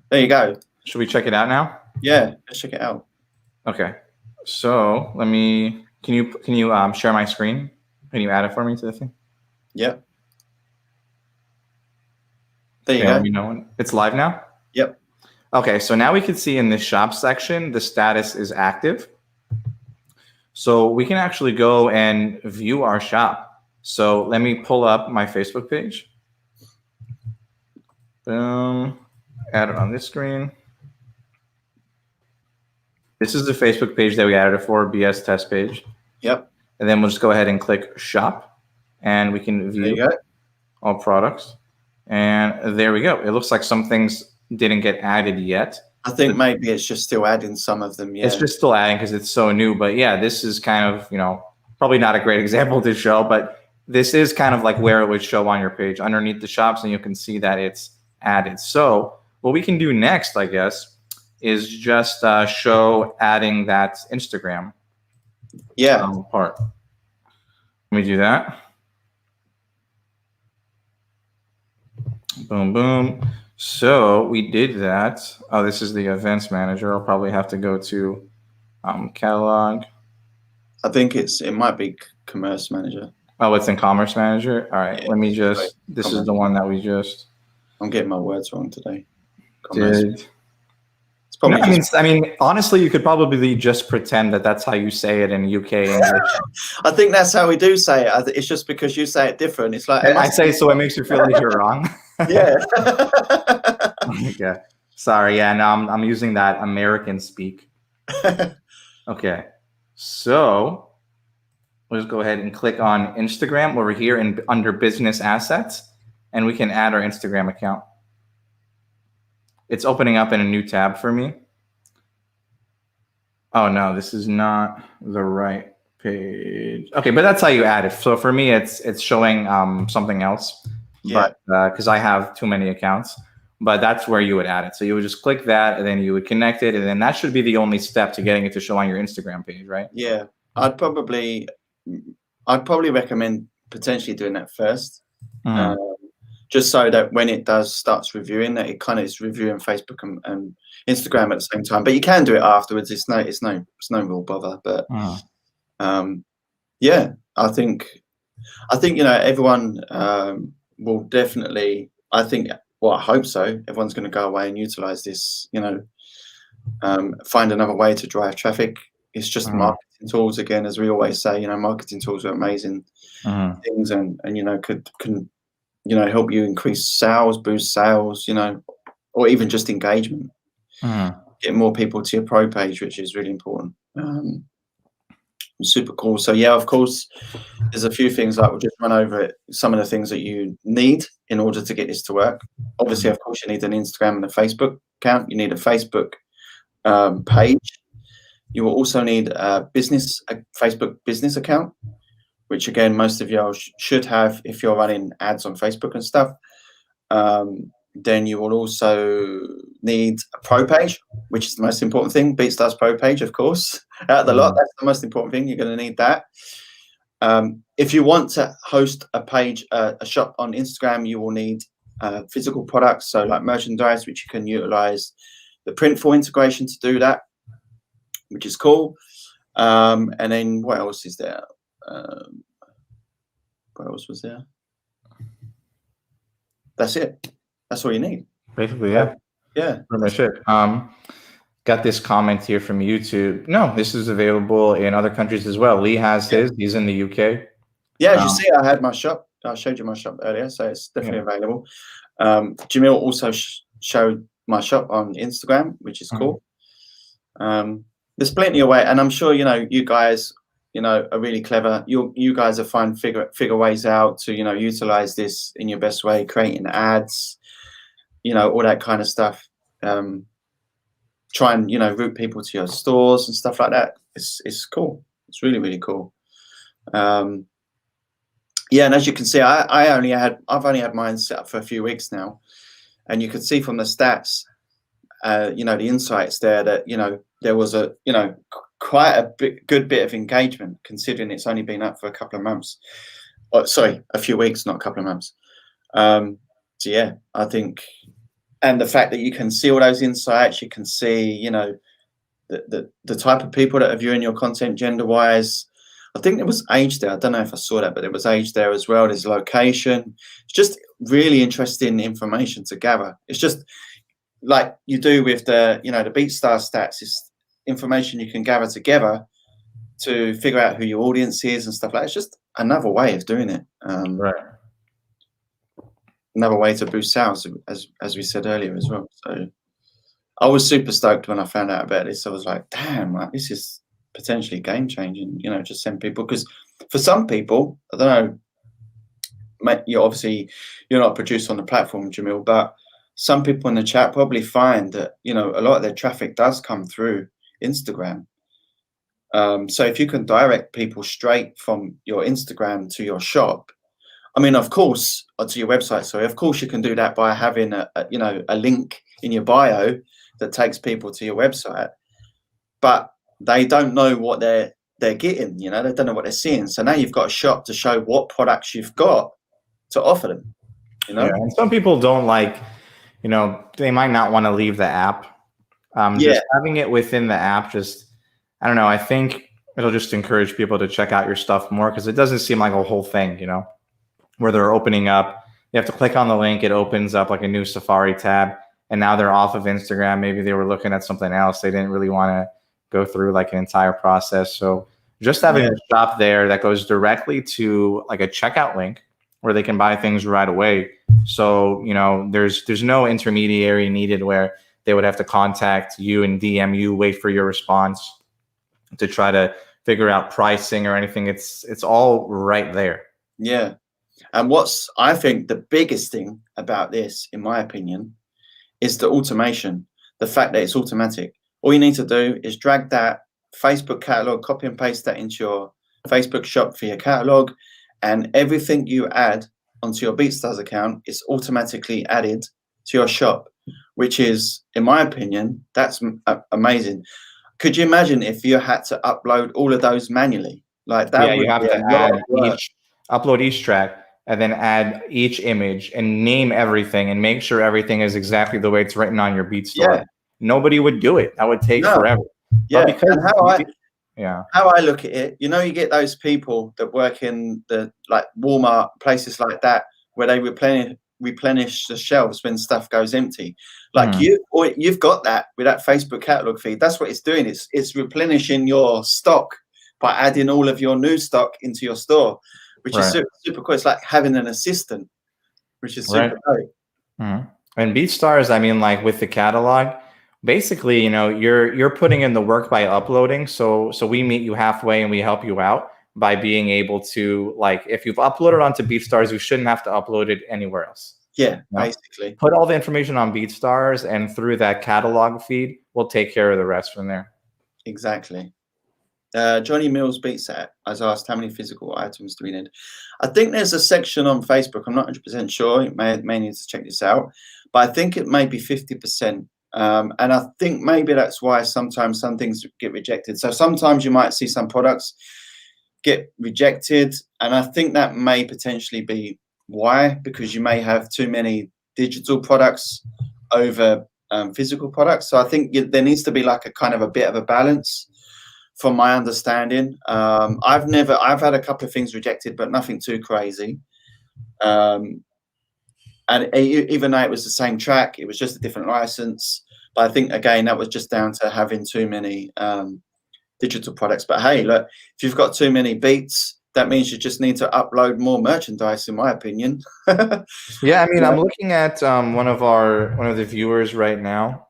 S2: There you go.
S3: Should we check it out now?
S2: Yeah, let's check it out.
S3: Okay. So let me. Can you share my screen? Can you add it for me to the thing?
S2: Yep. There you
S3: go.
S2: go.
S3: Let me know when it's live now.
S2: Yep.
S3: Okay. So now we can see in the shop section the status is active. So we can actually go and view our shop. So let me pull up my Facebook page. Boom. Add it on this screen. This is the Facebook page that we added it for, BS test page.
S2: Yep.
S3: And then we'll just go ahead and click shop and we can view all products. And there we go. It looks like some things didn't get added yet.
S2: I think maybe it's just still adding some of them. Yeah.
S3: It's just still adding because it's so new. But yeah, this is kind of, you know, probably not a great example to show, but this is kind of like where it would show on your page underneath the shops, and you can see that it's added. So what we can do next, I guess, is just show adding that Instagram part. Let me do that. Boom, boom. So we did that. Oh, this is the events manager. I'll probably have to go to catalog.
S2: I think it might be commerce manager.
S3: Oh, it's in commerce manager. All right.
S2: Yeah,
S3: let me just. This is the one that we just.
S2: I'm getting my words wrong today.
S3: Did.
S2: It's
S3: No,
S2: probably just.
S3: I mean, honestly, you could probably just pretend that that's how you say it in UK English.
S2: I think that's how we do say it. It's just because you say it different. It's like,
S3: I say so it makes you feel like you're wrong.
S2: yeah.
S3: Okay. Sorry. Yeah. No, I'm using that American speak. Okay. So let's go ahead and click on Instagram over here and under business assets, and we can add our Instagram account. It's opening up in a new tab for me. Oh no, this is not the right page. Okay, but that's how you add it. So for me, it's showing something else,
S2: Yeah.
S3: but because I have too many accounts. But that's where you would add it. So you would just click that, and then you would connect it, and then that should be the only step to getting it to show on your Instagram page, right?
S2: Yeah. I'd probably recommend potentially doing that first.
S3: Mhm.
S2: Just so that when it starts reviewing, that it kind of is reviewing Facebook and Instagram at the same time. But you can do it afterwards. It's no real bother. But yeah, I think everyone will definitely. I hope so. Everyone's going to go away and utilize this. Find another way to drive traffic. It's just marketing tools again, as we always say. Marketing tools are amazing things, and can help you increase sales, boost sales, or even just engagement. Get more people to your pro page, which is really important. Super cool. So yeah, of course, there's a few things like we'll just run over it. Some of the things that you need in order to get this to work. Obviously, of course, you need an Instagram and a Facebook account. You need a Facebook page. You will also need a Facebook business account, which again, most of y'all should have if you're running ads on Facebook and stuff. Then you will also need a pro page, which is the most important thing. BeatStars pro page, of course. Out of the lot, that's the most important thing. You're going to need that. If you want to host a page, a shop on Instagram, you will need physical products, so like merchandise, which you can utilize the Printful integration to do that, which is cool. And then what else is there? What else was there? That's it. That's all you need.
S3: Basically, yeah.
S2: Yeah.
S3: Pretty much it. Got this comment here from YouTube. No, this is available in other countries as well. Lee has his. He's in the UK.
S2: Yeah, as you see, I had my shop. I showed you my shop earlier, so it's definitely available. Jamil also showed my shop on Instagram, which is cool. There's plenty of ways, and I'm sure you guys are really clever. You guys are figure ways out to utilize this in your best way, creating ads, all that kind of stuff. Try and route people to your stores and stuff like that. It's cool. It's really, really cool. Yeah, and as you can see, I've only had mine set up for a few weeks now, and you can see from the stats, the insights there that there was quite a good bit of engagement, considering it's only been up for a couple of months. Oh, sorry, a few weeks, not a couple of months. So yeah, I think, and the fact that you can see all those insights, you can see the type of people that are viewing your content gender-wise. I think there was age there. I don't know if I saw that, but there was age there as well. There's location. It's just really interesting information to gather. It's just like you do with the the BeatStars stats. It's information you can gather together to figure out who your audience is and stuff like that. It's just another way of doing it.
S3: Right.
S2: Another way to boost sales, as we said earlier as well. So I was super stoked when I found out about this. I was like, damn, this is potentially game changing, just send people, because for some people, I don't know, mate, you're not a producer on the platform, Jamil, but some people in the chat probably find that a lot of their traffic does come through Instagram. So if you can direct people straight from your Instagram to your shop, I mean, of course, or to your website, sorry, of course you can do that by having a link in your bio that takes people to your website, but they don't know what they're getting, they don't know what they're seeing. So now you've got a shop to show what products you've got to offer them,
S3: Yeah, and some people don't like, they might not want to leave the app. Just having it within the app, I don't know, I think it'll just encourage people to check out your stuff more, because it doesn't seem like a whole thing, where they're opening up. You have to click on the link. It opens up like a new Safari tab, and now they're off of Instagram. Maybe they were looking at something else. They didn't really want to go through like an entire process. So just having a shop there that goes directly to like a checkout link where they can buy things right away. So, you know, there's no intermediary needed where they would have to contact you and DM you, wait for your response to try to figure out pricing or anything. It's all right there.
S2: Yeah. And what's, I think, the biggest thing about this, in my opinion, is the automation, the fact that it's automatic. All you need to do is drag that Facebook catalog, copy and paste that into your Facebook shop for your catalog, and everything you add onto your BeatStars account is automatically added to your shop, which is, in my opinion, that's amazing. Could you imagine if you had to upload all of those manually? Like that,
S3: you have to add upload each track, and then add each image and name everything and make sure everything is exactly the way it's written on your BeatStars.
S2: Yeah.
S3: Nobody would do it. That would take forever.
S2: Yeah,
S3: but because
S2: how I look at it, you know, you get those people that work in the like Walmart, places like that, where they replenish the shelves when stuff goes empty. Like you've got that with that Facebook catalog feed. That's what it's doing. It's replenishing your stock by adding all of your new stock into your store, which is super cool. It's like having an assistant, which is super great.
S3: And BeatStars, I mean, like with the catalog, basically, you know, you're putting in the work by uploading. So we meet you halfway and we help you out by being able to, like, if you've uploaded onto BeatStars, you shouldn't have to upload it anywhere else.
S2: Yeah, basically.
S3: Put all the information on BeatStars, and through that catalog feed, we'll take care of the rest from there.
S2: Exactly. Johnny Mills Beats has asked, how many physical items do we need? I think there's a section on Facebook. I'm not 100% sure. You may need to check this out. But I think it may be 50%. And I think maybe that's why sometimes some things get rejected. So sometimes you might see some products get rejected. And I think that may potentially be why, because you may have too many digital products over physical products. So I think there needs to be like a kind of a bit of a balance. From my understanding, I've had a couple of things rejected, but nothing too crazy. And even though it was the same track, it was just a different license. But I think, again, that was just down to having too many digital products. But hey, look, if you've got too many beats, that means you just need to upload more merchandise, in my opinion.
S3: Yeah, I mean, I'm looking at one of the viewers right now.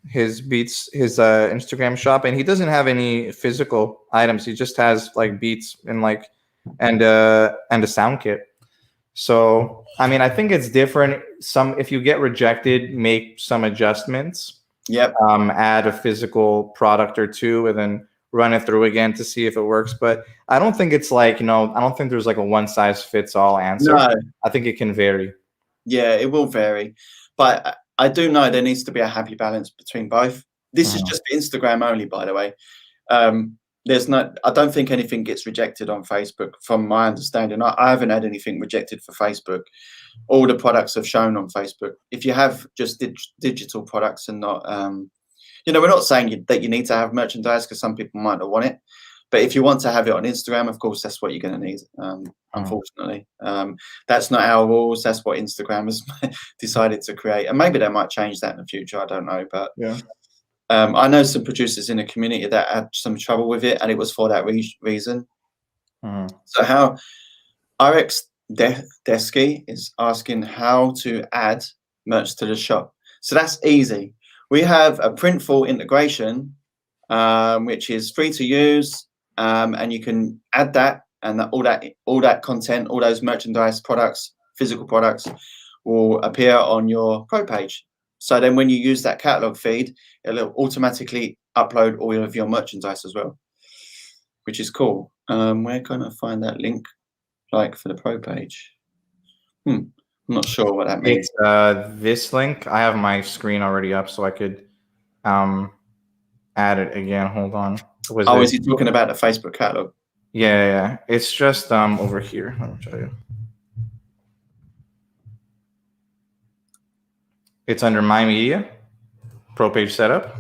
S3: His Instagram shop, and he doesn't have any physical items. He just has like beats and a sound kit. So I mean, I think it's different. If you get rejected, make some adjustments.
S2: Yep.
S3: Add a physical product or two, and then run it through again to see if it works. But I don't think it's like, I don't think there's like a one size fits all answer.
S2: No.
S3: I think it can vary.
S2: Yeah, it will vary, but I do know there needs to be a happy balance between both. This is just Instagram only, by the way. I don't think anything gets rejected on Facebook, from my understanding. I haven't had anything rejected for Facebook. All the products have shown on Facebook. If you have just digital products and not, we're not saying that you need to have merchandise, because some people might not want it. But if you want to have it on Instagram, of course, that's what you're going to need. Unfortunately, that's not our rules. That's what Instagram has decided to create, and maybe they might change that in the future. I don't know, but
S3: yeah,
S2: I know some producers in the community that had some trouble with it, and it was for that reason. So, how RX Desky is asking how to add merch to the shop. So that's easy. We have a Printful integration, which is free to use. And you can add that, and all that content, all those merchandise products, physical products, will appear on your pro page. So then when you use that catalog feed, it'll automatically upload all of your merchandise as well, which is cool. Where can I find that link, like, for the pro page? I'm not sure what that means.
S3: It's this link. I have my screen already up, so I could add it again. Hold on.
S2: Is he talking about the Facebook catalog?
S3: Yeah. It's just over here. Let me show you. It's under My Media, Pro Page Setup.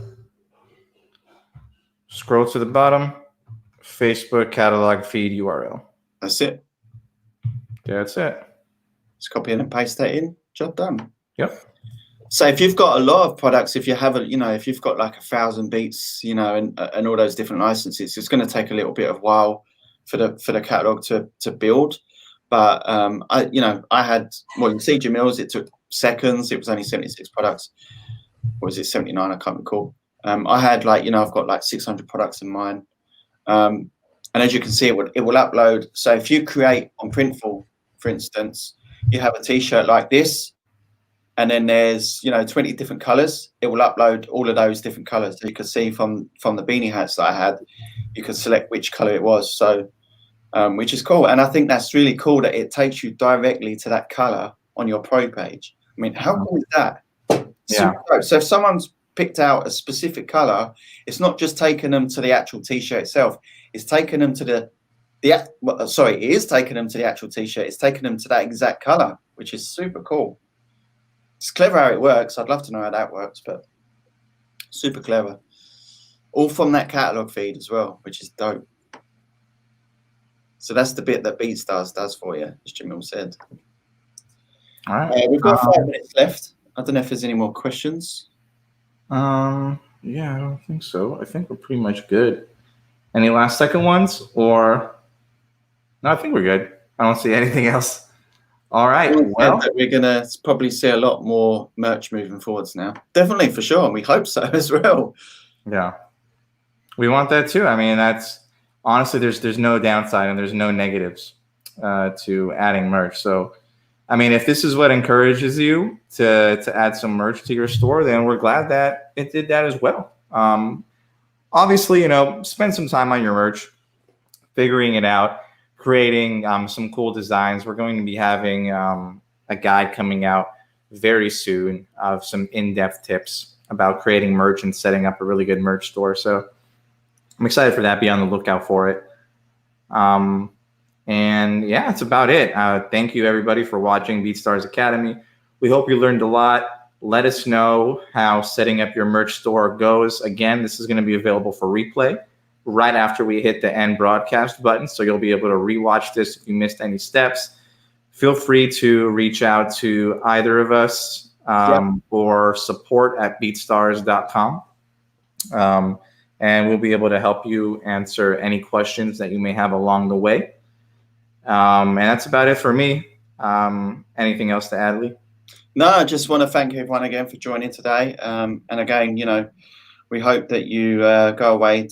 S3: Scroll to the bottom, Facebook catalog feed URL.
S2: That's it.
S3: Yeah, that's it.
S2: Just copy and paste that in. Job done.
S3: Yep.
S2: So if you've got a lot of products, if you have if you've got like 1,000 beats, and all those different licenses, it's going to take a little bit of while for the catalog to build. But I had, well, you see Jamil's, it took seconds. It was only 76 products. Or was it 79? I can't recall. I had I've got like 600 products in mine. And as you can see, it will upload. So if you create on Printful, for instance, you have a T-shirt like this, and then there's 20 different colors. It will upload all of those different colors. So you can see from the beanie hats that I had, you can select which color it was. So which is cool. And I think that's really cool that it takes you directly to that color on your pro page. I mean, how cool is that?
S3: Yeah.
S2: So if someone's picked out a specific color, it's not just taking them to the actual T-shirt itself. It's taking them to it is taking them to the actual T-shirt. It's taking them to that exact color, which is super cool. It's clever how it works. I'd love to know how that works, but super clever. All from that catalog feed as well, which is dope. So that's the bit that BeatStars does for you, as Jamil said.
S3: All right.
S2: We've got 5 minutes left. I don't know if there's any more questions.
S3: Yeah, I don't think so. I think we're pretty much good. Any last second ones, or no? I think we're good. I don't see anything else. All right. Well,
S2: we're gonna probably see a lot more merch moving forwards now. Definitely, for sure, and we hope so as well.
S3: Yeah, we want that too. I mean, that's honestly, there's no downside and there's no negatives to adding merch. So, I mean, if this is what encourages you to add some merch to your store, then we're glad that it did that as well. Obviously, spend some time on your merch, figuring it out, creating some cool designs. We're going to be having a guide coming out very soon of some in-depth tips about creating merch and setting up a really good merch store. So I'm excited for that. Be on the lookout for it. And yeah, that's about it. Thank you, everybody, for watching BeatStars Academy. We hope you learned a lot. Let us know how setting up your merch store goes. Again, this is going to be available for replay right after we hit the end broadcast button. So you'll be able to rewatch this if you missed any steps. Feel free to reach out to either of us or support@beatstars.com. And we'll be able to help you answer any questions that you may have along the way. And that's about it for me. Anything else to add, Lee?
S2: No, I just want to thank everyone again for joining today. And again, we hope that you go away,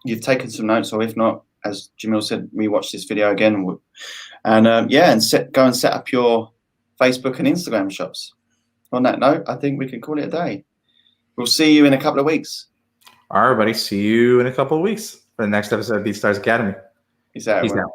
S2: you've taken some notes, or if not, as Jamil said, we watch this video again, and go and set up your Facebook and Instagram shops. On that note, I think we can call it a day. We'll see you in a couple of weeks.
S3: All right, everybody. See you in a couple of weeks for the next episode of BeatStars Academy.
S2: Peace out.
S3: Peace out.